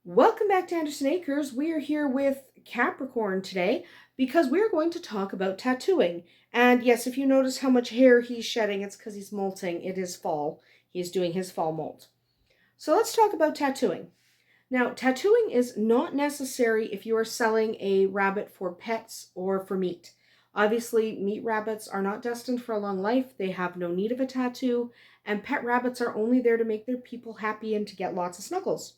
Welcome back to Andersen Acres. We are here with Capricorn today because we're going to talk about tattooing. And yes, if you notice how much hair he's shedding, it's because he's molting. It is fall. He's doing his fall molt. So let's talk about tattooing. Now, tattooing is not necessary if you are selling a rabbit for pets or for meat. Obviously, meat rabbits are not destined for a long life. They have no need of a tattoo. And pet rabbits are only there to make their people happy and to get lots of snuggles.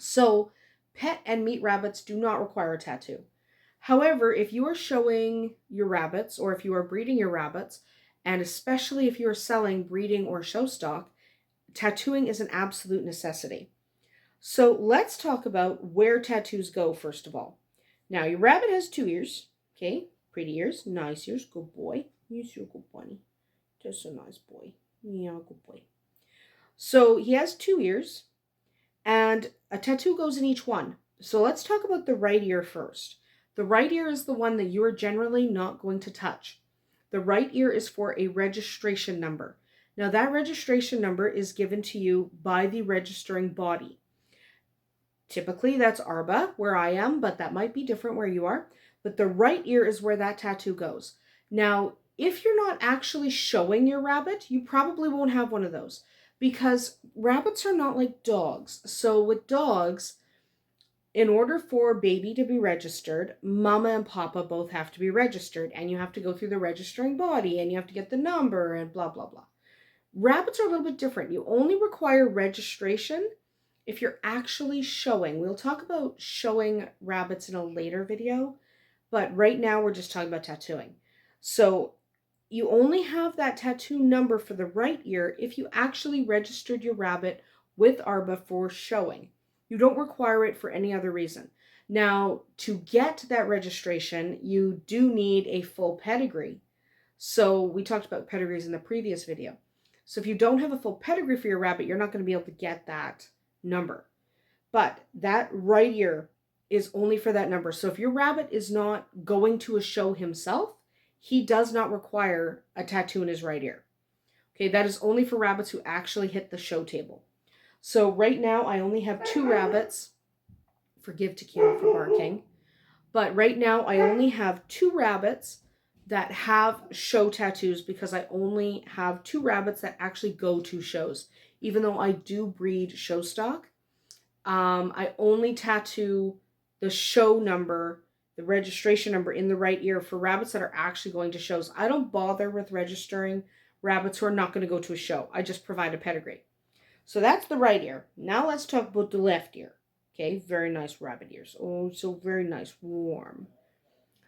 So pet and meat rabbits do not require a tattoo. However, if you are showing your rabbits or if you are breeding your rabbits, and especially if you are selling breeding or show stock, tattooing is an absolute necessity. So let's talk about where tattoos go first of all. Now your rabbit has 2 ears, okay? Pretty ears, nice ears, good boy. You're a good bunny. Just a nice boy. Yeah, good boy. So he has 2 ears. And a tattoo goes in each one. So let's talk about the right ear first. The right ear is the one that you are generally not going to touch. The right ear is for a registration number. Now that registration number is given to you by the registering body. Typically that's ARBA, where I am, but that might be different where you are. But the right ear is where that tattoo goes. Now, if you're not actually showing your rabbit, you probably won't have one of those. Because rabbits are not like dogs. So with dogs, in order for baby to be registered, mama and papa both have to be registered. And you have to go through the registering body and you have to get the number and blah, blah, blah. Rabbits are a little bit different. You only require registration if you're actually showing. We'll talk about showing rabbits in a later video. But right now we're just talking about tattooing. So you only have that tattoo number for the right ear if you actually registered your rabbit with ARBA for showing. You don't require it for any other reason. Now, to get that registration, you do need a full pedigree. So we talked about pedigrees in the previous video. So if you don't have a full pedigree for your rabbit, you're not going to be able to get that number. But that right ear is only for that number. So if your rabbit is not going to a show himself, he does not require a tattoo in his right ear. Okay, that is only for rabbits who actually hit the show table. So right now I only have 2 rabbits. Forgive Tequila for barking. But right now I only have 2 rabbits that have show tattoos because I only have 2 rabbits that actually go to shows. Even though I do breed show stock, I only tattoo the show number, the registration number in the right ear for rabbits that are actually going to shows. I don't bother with registering rabbits who are not going to go to a show. I just provide a pedigree. So that's the right ear. Now let's talk about the left ear. Okay, very nice rabbit ears. Oh, so very nice, warm.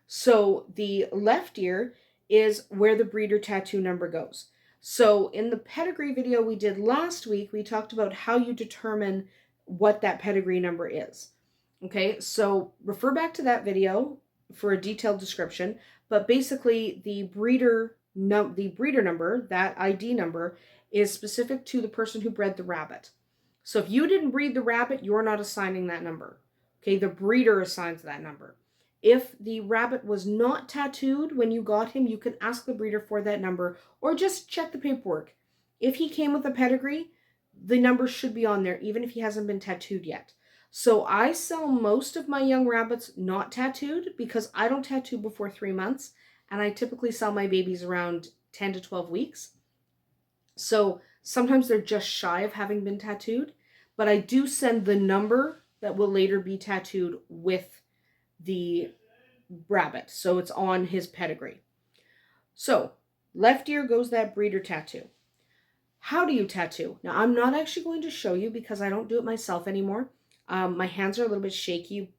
So the left ear is where the breeder tattoo number goes. So in the pedigree video we did last week, we talked about how you determine what that pedigree number is. Okay, so refer back to that video for a detailed description. But basically, the breeder number, that ID number, is specific to the person who bred the rabbit. So if you didn't breed the rabbit, you're not assigning that number. Okay, the breeder assigns that number. If the rabbit was not tattooed when you got him, you can ask the breeder for that number or just check the paperwork. If he came with a pedigree, the number should be on there, even if he hasn't been tattooed yet. So I sell most of my young rabbits not tattooed because I don't tattoo before 3 months. And I typically sell my babies around 10 to 12 weeks. So sometimes they're just shy of having been tattooed. But I do send the number that will later be tattooed with the rabbit. So it's on his pedigree. So left ear goes that breeder tattoo. How do you tattoo? Now I'm not actually going to show you because I don't do it myself anymore. My hands are a little bit shaky.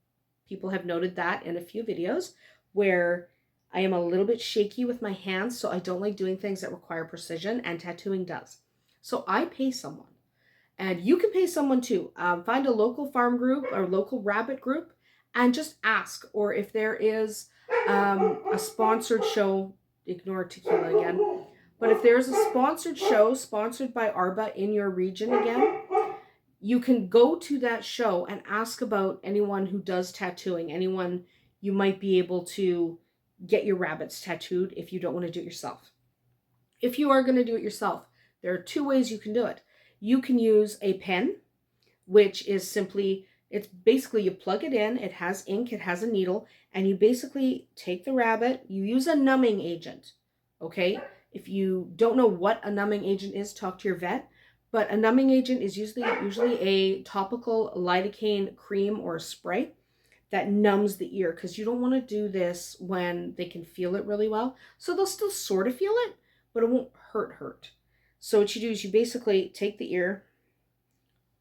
People have noted that in a few videos where I am a little bit shaky with my hands, so I don't like doing things that require precision, and tattooing does. So I pay someone. And you can pay someone too. Find a local farm group or local rabbit group and just ask. Or if there is a sponsored show, ignore Tequila again. But if there's a sponsored show sponsored by ARBA in your region again, you can go to that show and ask about anyone who does tattooing, anyone you might be able to get your rabbits tattooed if you don't want to do it yourself. If you are going to do it yourself, there are 2 ways you can do it. You can use a pen, which is simply It's basically, you plug it in, it has ink, it has a needle, and you basically take the rabbit, you use a numbing agent, okay? If you don't know what a numbing agent is, talk to your vet. But a numbing agent is usually a topical lidocaine cream or spray that numbs the ear, because you don't want to do this when they can feel it really well. So they'll still sort of feel it, but it won't hurt. So what you do is you basically take the ear,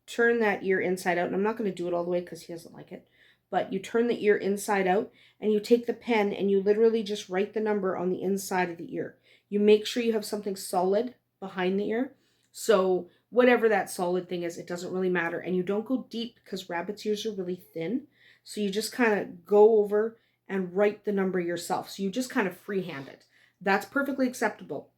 turn that ear inside out, and I'm not going to do it all the way because he doesn't like it, but you turn the ear inside out, and you take the pen and you literally just write the number on the inside of the ear. You make sure you have something solid behind the ear. So whatever that solid thing is, it doesn't really matter. And you don't go deep because rabbit's ears are really thin. So you just kind of go over and write the number yourself. So you just kind of freehand it. That's perfectly acceptable.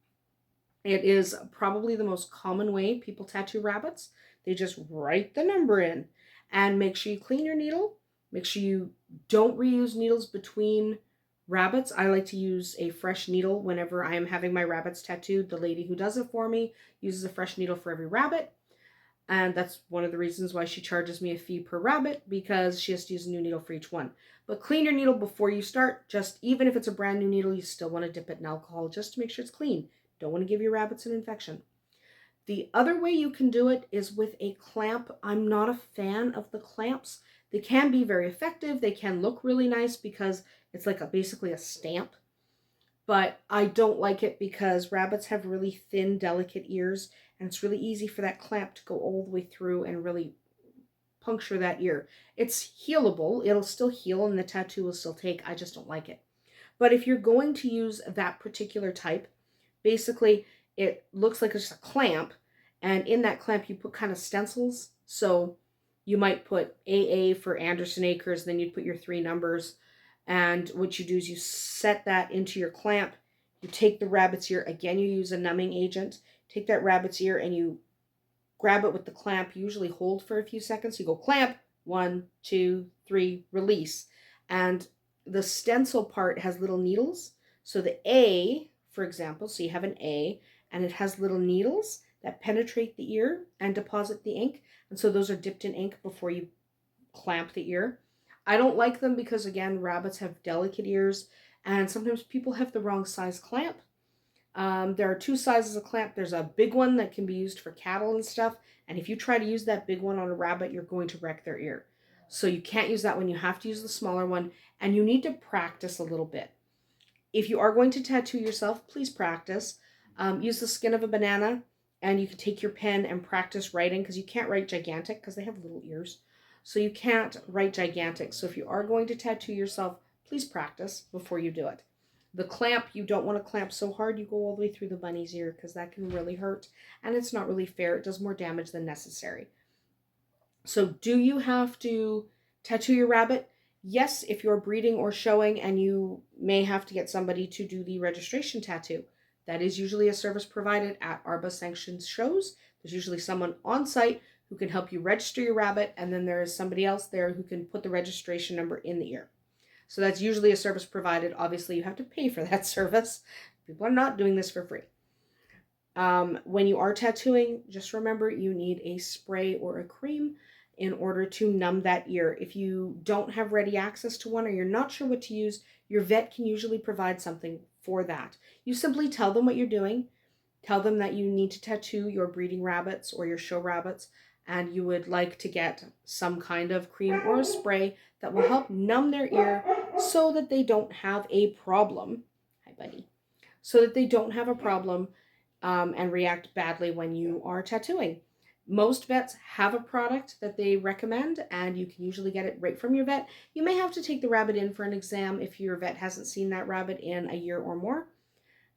It is probably the most common way people tattoo rabbits. They just write the number in. And make sure you clean your needle. Make sure you don't reuse needles between rabbits. I like to use a fresh needle whenever I am having my rabbits tattooed. The lady who does it for me uses a fresh needle for every rabbit. And that's one of the reasons why she charges me a fee per rabbit, because she has to use a new needle for each one. But clean your needle before you start. Just even if it's a brand new needle, you still want to dip it in alcohol just to make sure it's clean. Don't want to give your rabbits an infection. The other way you can do it is with a clamp. I'm not a fan of the clamps. They can be very effective. They can look really nice because it's like basically a stamp. But I don't like it because rabbits have really thin, delicate ears, and it's really easy for that clamp to go all the way through and really puncture that ear. It's healable. It'll still heal and the tattoo will still take. I just don't like it. But if you're going to use that particular type, basically it looks like it's a clamp, and in that clamp you put kind of stencils. So you might put AA for Andersen acres, then you'd put your 3 numbers. And what you do is you set that into your clamp. You take the rabbit's ear. Again, you use a numbing agent. Take that rabbit's ear and you grab it with the clamp. You usually hold for a few seconds. You go clamp, 1, 2, 3, release. And the stencil part has little needles. So the A, for example, so you have an A, and it has little needles that penetrate the ear and deposit the ink. And so those are dipped in ink before you clamp the ear. I don't like them because, again, rabbits have delicate ears, and sometimes people have the wrong size clamp. There are 2 sizes of clamp. There's a big one that can be used for cattle and stuff, and if you try to use that big one on a rabbit, you're going to wreck their ear. So you can't use that one. You have to use the smaller one, and you need to practice a little bit. If you are going to tattoo yourself, please practice. Use the skin of a banana, and you can take your pen and practice writing, because you can't write gigantic because they have little ears. So you can't write gigantic. So if you are going to tattoo yourself, please practice before you do it. The clamp, you don't want to clamp so hard you go all the way through the bunny's ear, because that can really hurt. And it's not really fair. It does more damage than necessary. So do you have to tattoo your rabbit? Yes, if you're breeding or showing, and you may have to get somebody to do the registration tattoo. That is usually a service provided at ARBA sanctioned shows. There's usually someone on site who can help you register your rabbit, and then there is somebody else there who can put the registration number in the ear. So that's usually a service provided. Obviously, you have to pay for that service. People are not doing this for free. When you are tattooing, just remember you need a spray or a cream in order to numb that ear. If you don't have ready access to one, or you're not sure what to use, your vet can usually provide something for that. You simply tell them what you're doing. Tell them that you need to tattoo your breeding rabbits or your show rabbits, and you would like to get some kind of cream or a spray that will help numb their ear so that they don't have a problem. Hi, buddy. So that they don't have a problem and react badly when you are tattooing. Most vets have a product that they recommend, and you can usually get it right from your vet. You may have to take the rabbit in for an exam if your vet hasn't seen that rabbit in a year or more.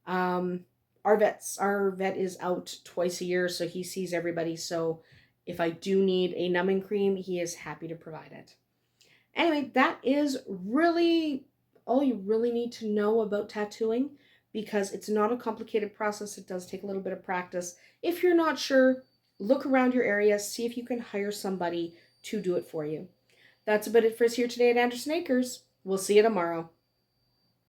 Our vet is out twice a year, so he sees everybody. So if I do need a numbing cream, he is happy to provide it. Anyway, that is really all you really need to know about tattooing, because it's not a complicated process. It does take a little bit of practice. If you're not sure, look around your area, see if you can hire somebody to do it for you. That's about it for us here today at Andersen Acres. We'll see you tomorrow.